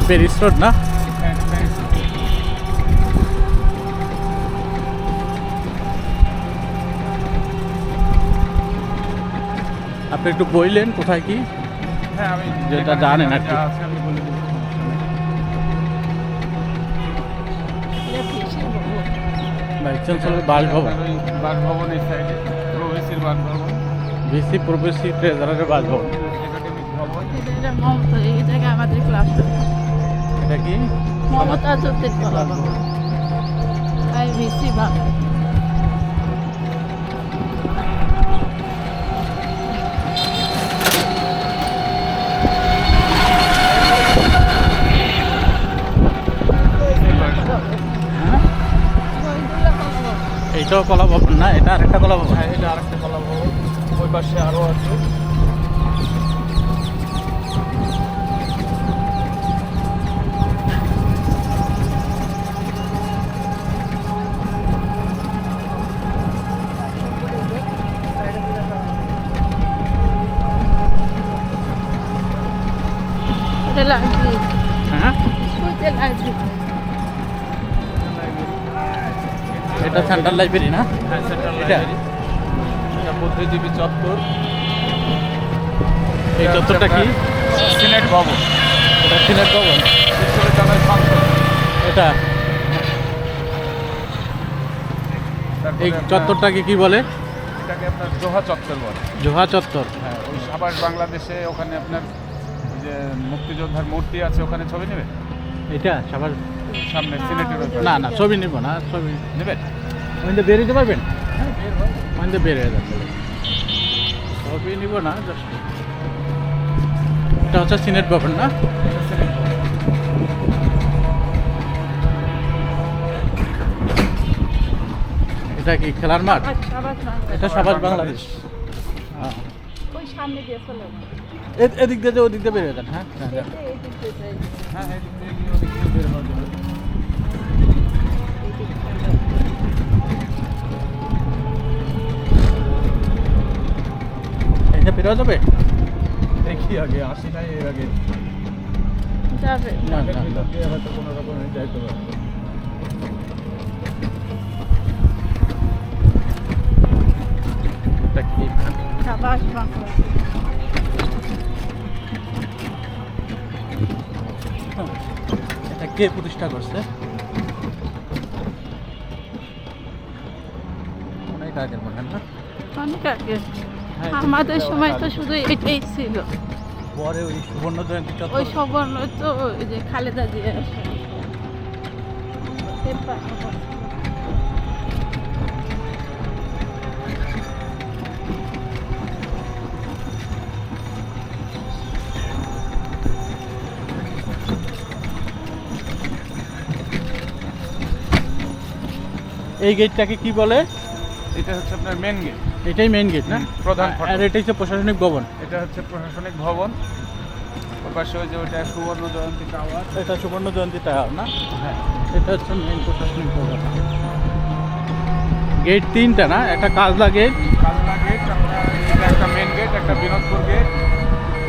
Paris road না? আপনি একটু বললেন কোথায় কি? হ্যাঁ, আমি যেটা জানেন আর কি। আছে আমি বলে দেবো। ভাইস চ্যান্সেলর বাসভবন, ওই বাসভবন এই সাইডে, প্রবেশির বাসভবন, ভিসি প্রবেশি ট্রেজারারের বাসভবন। একাডেমিক ভবন। এই জায়গায় আমাদের ক্লাস এটা কি? মমতা জ্যোতির কলা ভিসি ভাব হ্যাঁ, এইটাও কলা ভবন না? এটা আরেকটা কলা ভবন। হ্যাঁ, এটা আরেকটা কলা ভবন, ওই পাশে আরও আছে। এটা লাইব্রেরি হ্যাঁ, লাইব্রেরি এটা সেন্ট্রাল লাইব্রেরি না? হ্যাঁ, সেন্ট্রাল এটা? লাইব্রেরি। এটা বুদ্ধিজীবী চত্বর। এই চত্বরটা কি? সিনেট ভবন, এটা সিনেট ভবন। বিশ্ববিদ্যালয় সংসদ। এটা তারপরে এই আপনার- চত্বরটাকে কি বলে? এটাকে আপনার জোহা চত্বর বলে। জোহা চত্বর। হ্যাঁ, ওই সাবাস বাংলাদেশে ওখানে আপনার ওই যে মুক্তিযোদ্ধার মূর্তি আছে, ওখানে ছবি নেবে এটা সবার সামনে সিনেটের ওই না না, ছবি নিব না, ছবি নেবেন। ওইটা বের হতে পারবেন? ওইটা বের হয়ে যাচ্ছে, ছবি নিব না, জাস্ট এটা হচ্ছে সিনেট ভবন না? এটা কি খেলার মাঠ? এটা সবার বাংলাদেশ। হ্যাঁ। ওই সামনে দিয়ে চলে এদিক দিয়ে যে ওদিক দিয়ে বের হয়ে যান। হ্যাঁ হ্যাঁ, হ্যাঁ। হ্যাঁ, এদিক দিয়ে গিয়ে ওদিক দিয়ে বের হওয়া যাবে। এটা বের হওয়া যাবে? দেখি আগে আসি নাই এর আগে। যাবে না এর না ভিতর দিয়ে হয়তো কোনো রকমে যাইতে পারবে। এটা কি? সাবাস বাংলা এটা কে প্রতিষ্ঠা করছে? অনেক আগের মনে হয় না? অনেক আগে হ্যাঁ, আমাদের সময় তো শুধু এটাই ছিল। পরে ওই সুবর্ণ জয়ন্তী ওই চত্বর। সবর্ণ তো ওই যে খালেদা জিয়া আসে এই গেটটাকে কি বলে? এটা হচ্ছে আপনার মেন গেট। এটাই মেইন গেট না? প্রধান ফটক। আর এটাই হচ্ছে প্রশাসনিক ভবন। এটা হচ্ছে প্রশাসনিক ভবন। ওর পাশে ওই যে ওইটা সুবর্ণ জয়ন্তী টাওয়ার। এটা সুবর্ণ জয়ন্তী টাওয়ার না? হ্যাঁ, এটা হচ্ছে মেইন প্রশাসনিক ভবন। গেট তিনটা না? একটা কাজলা গেট, কাজলা গেট, এটা একটা মেন গেট, একটা বিনোদপুর গেট,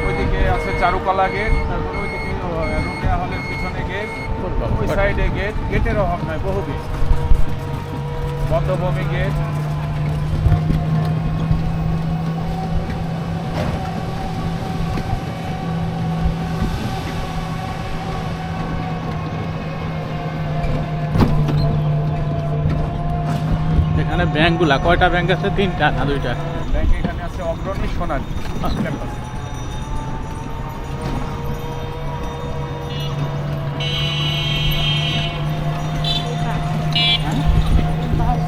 ওইদিকে আছে চারুকলা গেট, তারপরে ওইদিকে রোকেয়া হলের পিছনে গেট, ওই সাইডে গেট। গেটের অভাব নয়, বহু গেট। বদ্ধভূমি গেট। এখানে ব্যাংকগুলা কয়টা ব্যাংক আছে? তিনটা না দুইটা? ব্যাংক এখানে আছে অগ্রণী, সোনালী ক্যাম্পাস।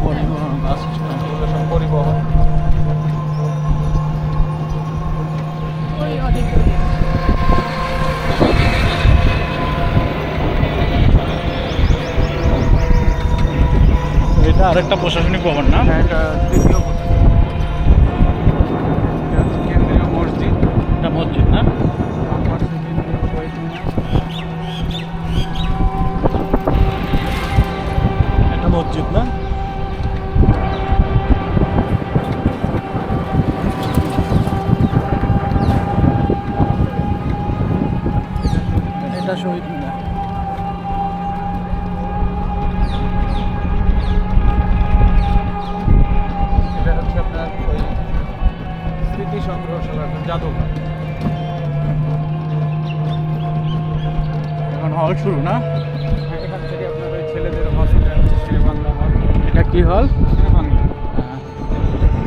পরিবহন বাস স্ট্যান্ড। এগুলো সব পরিবহন। ওই অনেক দূরে। এটা আরেকটা প্রশাসনিক ভবন না? হ্যাঁ, এটা তৃতীয় প্রতিষ্ঠান। এটা হচ্ছে কেন্দ্রীয় মসজিদ। এটা মসজিদ না? এটা মসজিদ না? এটা শহীদ মিনার। হল শুরু না? এখান থেকে আপনার ওই ছেলেদের হসপিটাল হচ্ছে শেরেবাংলা হল। এটা কি হল? শেরেবাংলা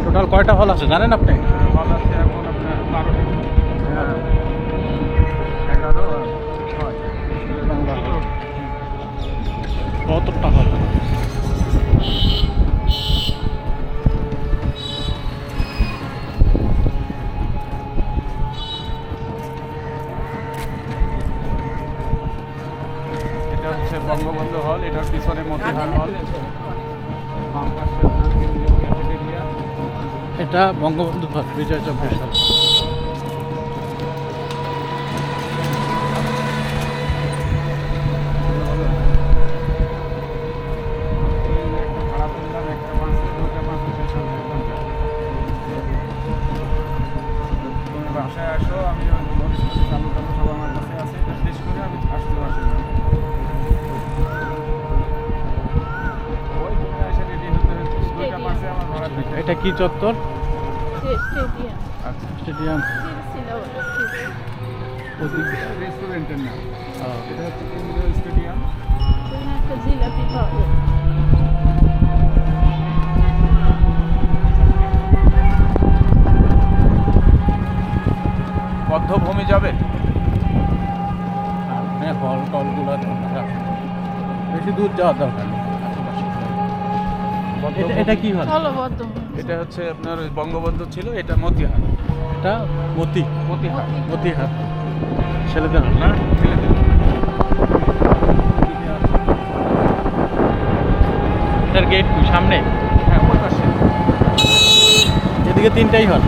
টোটাল কয়টা হল আছে জানেন আপনি? হল আছে এখন আপনার 12টি। 11 আর 6 শেরেবাংলা হল। কতটা হল? এটা হচ্ছে বঙ্গবন্ধু হল, এটার পিছনে মতিহার হল, বাম পাশে আপনার কেন্দ্রীয় ক্যাফেটেরিয়া। এটা বঙ্গবন্ধু হল, বিজয় চব্বিশ হল। বাসায় আসো, আমি ভবিষ্যতে চালু চালু সব আমার কাছে আছে, এটা শেষ করে আমি আসতে পারছি না। ওই তুমি এসে রেডি হতে হচ্ছে, 2টা পাশে আমার ভাড়া থাকে। এটা কি চত্বর? স্টেডিয়াম আচ্ছা, স্টেডিয়াম। ছিল রেস্টুরেন্টের নাম। এটা হচ্ছে কেন্দ্রীয় স্টেডিয়াম। একটা জিলাপি পাবো। বদ্ধভূমি যাবে? হ্যাঁ, হল টলগুলো বেশি দূর যাওয়ার দরকার নেই। এটা কি হল? চলো বর্ধমান। এটা হচ্ছে আপনার ওই বঙ্গবন্ধু ছিল, এটা মতিহার। এটা মতিহার মতিহার ছেলেদের হল না? ছেলেদের। এটার গেট কি সামনে? হ্যাঁ, ওই পাশে। এদিকে তিনটাই হল।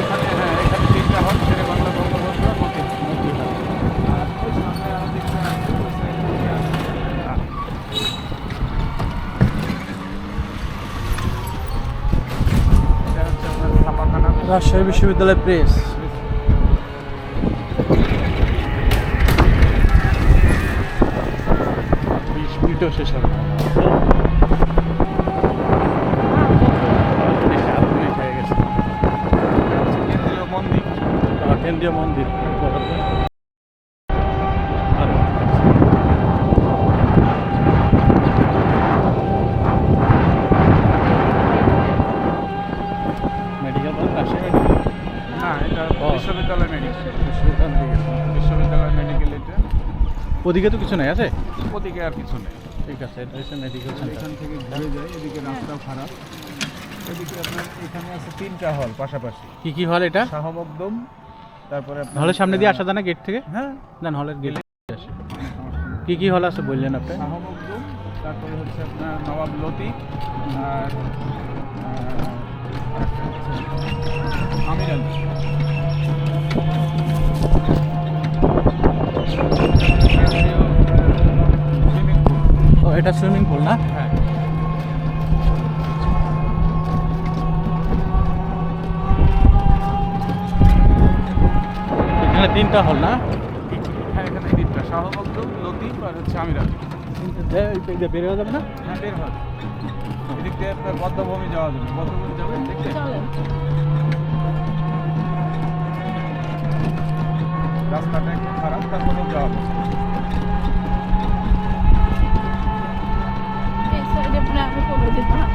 এখানে, হ্যাঁ, এখানে 3টা হল, শেরেবাংলা, বঙ্গবন্ধু আর মতিহার। আর ওই সামনে আরো 3টা আছে, ওই সাইডে আছে। এটা হচ্ছে আপনার ছাপাখানা। রাজশাহী বিশ্ববিদ্যালয় প্রেস। 20 মিনিটও শেষ হবে না। 7 মিনিট হয়ে গেছে। কেন্দ্রীয় মন্দির। কেন্দ্রীয় মন্দির। Medical college, Rajshahi medical. না, এটা বিশ্ববিদ্যালয় মেডিকেল। বিশ্ববিদ্যালয় মেডিকেল। বিশ্ববিদ্যালয় মেডিকেল এটা। ওদিকে তো কিছু নেই আছে? ওদিকে আর কিছু নেই। ঠিক আছে, এটা হচ্ছে মেডিকেল সেন্টার। এখান থেকে ঘুরে যায়, এদিকে রাস্তাও খারাপ। এদিকে আপনার এখানে আছে 3টা হল পাশাপাশি। কি কি হল এটা? শাহ মকদুম, তারপরে আপনার হলের সামনে দিয়ে আসা যায় না গেট থেকে? হ্যাঁ, দেন হলের গেট আসে। কি কি হল আছে বললেন আপনি? শাহ মকদুম, তারপরে হচ্ছে আপনার নবাব লতিফ, আর আরেকটা হচ্ছে আমির আলী। Swimming pool. ও, এটা সুইমিং পুল না? হ্যাঁ, এখানে তিনটা হল না? হ্যাঁ, এখানে 3টা, শাহ মকদুম, লতিফ আর হচ্ছে আমির আলী। বের হয়ে যাবে না? হ্যাঁ, বের হয়। এদিক দিয়ে আপনার বদ্ধভূমি যাওয়া যাবে। বদ্ধভূমি যাবেন দেখতে? চলেন। রাস্তাটা একটু খারাপ, তারপরেও যাওয়া যাবে। এই সাইডে প্রায় আমি করে দিতাম।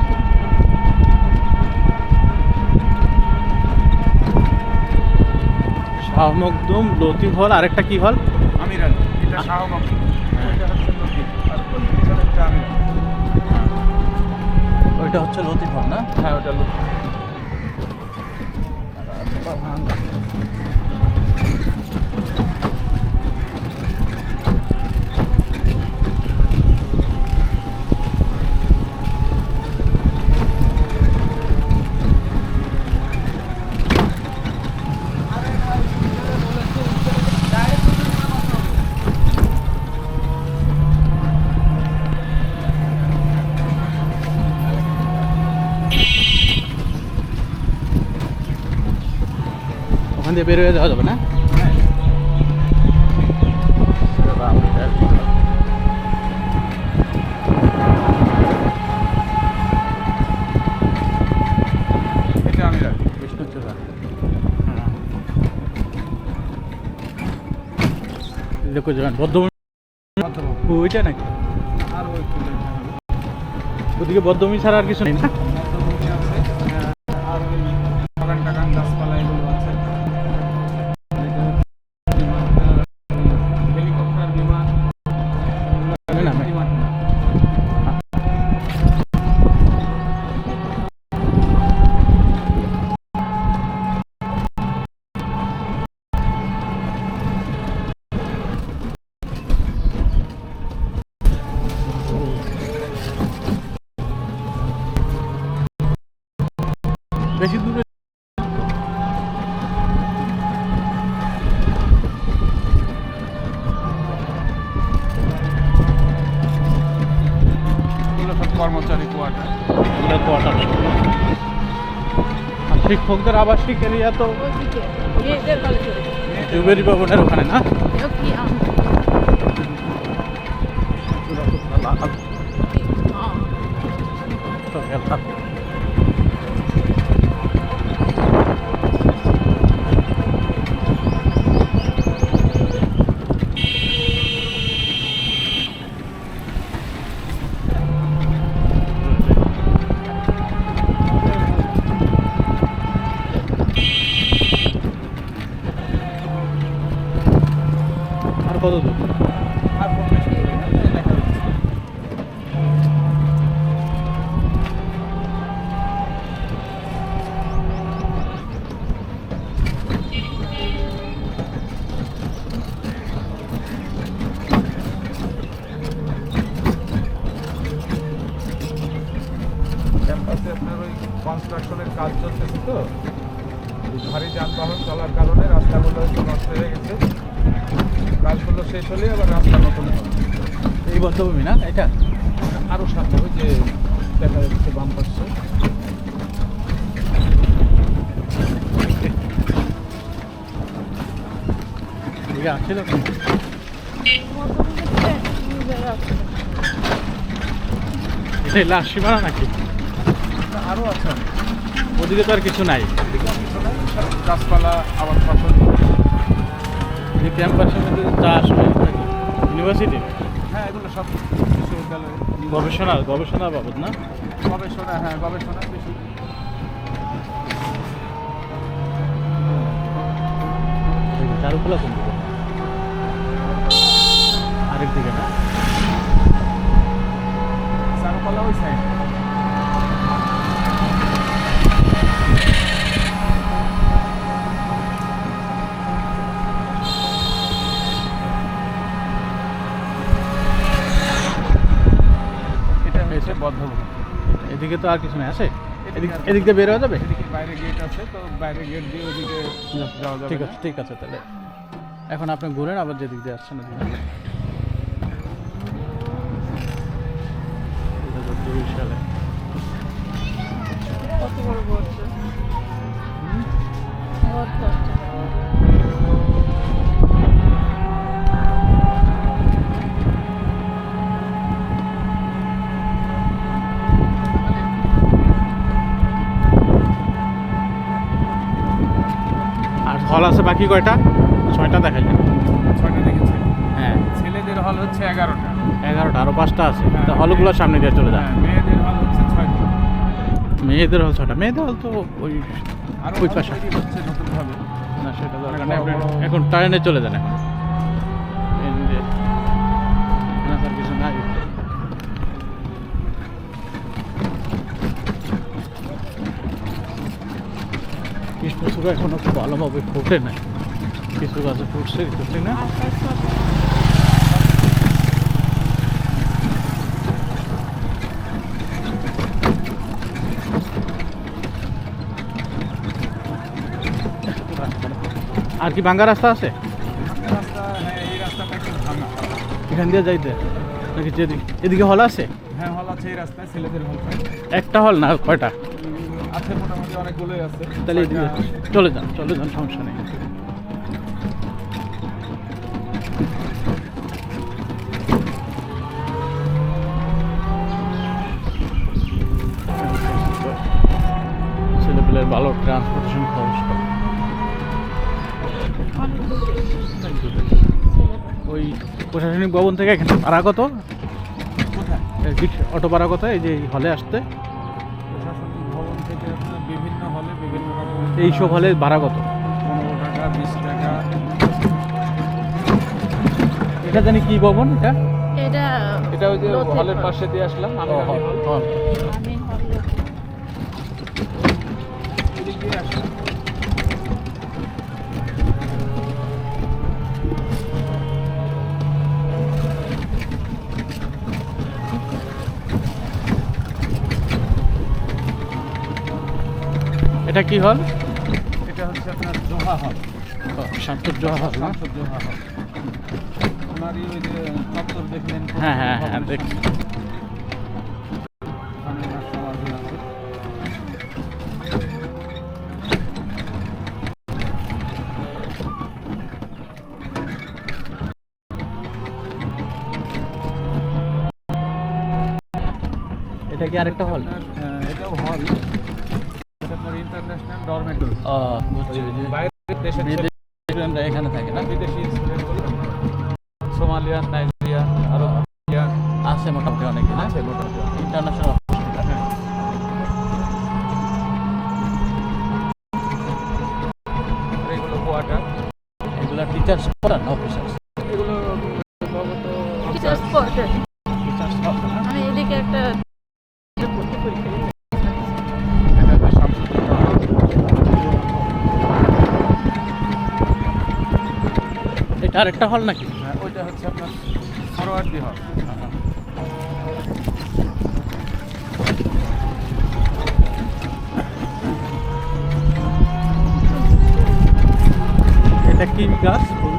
শাহ মকদুম, লতিফ হল, আরেকটা কি হল? আমির আলী। এটা শাহ মকদুম, ওইটা হচ্ছে লতিফ, আর ওই পিছনেরটা আমির আলী। ওইটা হচ্ছে লতিফ হল না? হ্যাঁ, ওটা লতিফ। ওখান দিয়ে বের হয়ে যাওয়া যাবে না? এটা আমির আলী। কৃষ্ণচূড়া। দেখো যাবেন বদ্ধ ওইটা নাকি? আর ওই ওদিকে বদ্ধভূমি ছাড়া আর কিছু নেই না? মধ্যভূমি আছে, আর ওই বাগান টাগান গাছপালা এগুলো আছে। হেলিকপ্টার বিমান না, না। বিমান না। বেশি দূরে এগুলো সব কর্মচারী কোয়ার্টার। এগুলো কোয়ার্টার। আর শিক্ষকদের আবাসিক এরিয়া তো ওদিকে মেয়েদের কলেজ জুবেরি ভবনের ওখানে না? কি আম তো গেলাম। আর কত দূর? আর কোন বেশি দূরে না, এই লেখা রয়েছে। ক্যাম্পাসে আপনার ওই কনস্ট্রাকশনের কাজ চলতেছে তো, ভারী যানবাহন চলার কারণে রাস্তাগুলো একটু নষ্ট হয়ে গেছে। কাজগুলো শেষ হলে আবার রাস্তা নতুন হবে। এই বদ্ধভূমি না এটা? আরও সামনে ওই যে দেখা যাচ্ছে বাম পাশে। এদিকে আসছিল তো? এটা লাস্ট সীমানা নাকি? আরও আছে অনেক। ওদিকে তো আর কিছু নাই। এদিকে কিছু নাই, সব গাছপালা আবার ফসল। এই ক্যাম্পাসের মধ্যে চাষ হয় নাকি? ইউনিভার্সিটি হ্যাঁ, এগুলো সব বিশ্ববিদ্যালয় গবেষণা বাবদ না? গবেষণা, হ্যাঁ গবেষণা বেশি। চারুকলা কোন দিকে? আরেক দিকে না? চারুকলা ওই সাইড। এটা হয়েছে বদ্ধভূমি। এদিকে তো আর কিছু নেই, আছে? এদিক দিয়ে বের হয়ে যাবে? এদিকে বাইরে গেট আছে, তো বাইরে গেট দিয়ে ওইদিকে যাওয়া যাবে। ঠিক আছে তাহলে এখন আপনি ঘুরেন, আবার যেদিক দিয়ে আসছেন ওদিকে। এটা তো 20 সালে। কত বড় বলছে আর হল আছে বাকি কয়টা? 6টা দেখাইলেন। 6টা দেখেছে। হ্যাঁ, ছেলেদের হল হচ্ছে 11টা। 11টা, আরও 5টা আছে। হ্যাঁ, তা হলগুলোর সামনে দিয়ে চলে যান। হ্যাঁ, মেয়েদের হল হচ্ছে 6টা। মেয়েদের হল 6টা। মেয়েদের হল তো ওই আরও ওই হল পাশে। তৈরি হচ্ছে নতুনভাবে। না, সেটা দরকার অনেক নেই। বড় আপনি বড়- এখন ট্রেনে চলে যান এখন। এই যে, না স্যার কিছু নাই। কৃষ্ণচূড়া এখনো খুব ভালোভাবে ফোটে না। কিছু গাছে ফুটছে, ফুটছে না। আকাশ আর কি ভাঙ্গা রাস্তা আছে রাস্তা, হ্যাঁ এই রাস্তাটা একটু ভাঙা। এখান দিয়ে যাইতে নাকি? এদিকে হল আছে? হ্যাঁ, হল আছে এই রাস্তায়, ছেলেদের হল। একটা হল না কয়টা? আছে মোটামুটি অনেকগুলোই আছে। তাহলে এদিকে চলে যান, সমস্যা নেই। ছেলেপেলের ভালো ট্রান্সপোর্টেশন খরচ অনেক দূরে ছেলেটা ওই প্রশাসনিক ভবন থেকে এখানে ভাড়া কত? কোথায়? অটো ভাড়া কত এই যে হলে আসতে? প্রশাসনিক ভবন থেকে আপনার বিভিন্ন হলে বিভিন্ন রকম এইসব হলে ভাড়া কত? 15 টাকা 20 টাকা। এটা জানি কি ভবন এটা? এটা এটা ওই যে লথে হলের হল। পাশে দিয়ে আসলাম আমি হল। আমি হল এদিক দিয়ে আসলাম। এটা কি হল? এটা হচ্ছে আপনার জোহা হল, শান্তর জোহা হল না? শামসুর জোহা হল। ওনারই ওই যে দপ্তর দেখলেন, হ্যাঁ হ্যাঁ হ্যাঁ দেখছি। ওখানে ওনার সমাধি আছে। এটা কি আরেকটা হল? এটাও হল, এটা আপনার ইন্টারন্যাশনাল ডরমেটরি। বুঝছি বাইরের দেশের ছেলে, স্টুডেন্টরা এখানে থাকে না? বিদেশি স্টুডেন্টগুলো, সোমালিয়ান, নাইজেরিয়ান, আরব আছে মোটামুটি অনেকে না? আছে মোটামুটি। ইন্টারন্যাশনাল। আর এগুলো কোয়ার্টার, এগুলা টিচার্স পড়ান অফিসার্স? এগুলো সম্ভবত টিচার্স কোয়ার্টার। টিচার্স পড়ান না? আমি এদিকে একটা ভর্তি পরীক্ষা দিতে এটা হচ্ছে শামসুর জোহা হল। এটা আরেকটা হল নাকি? ওইটা হচ্ছে আপনার ফরওয়ার্ডি হল। এটা কি গাছ? ফুল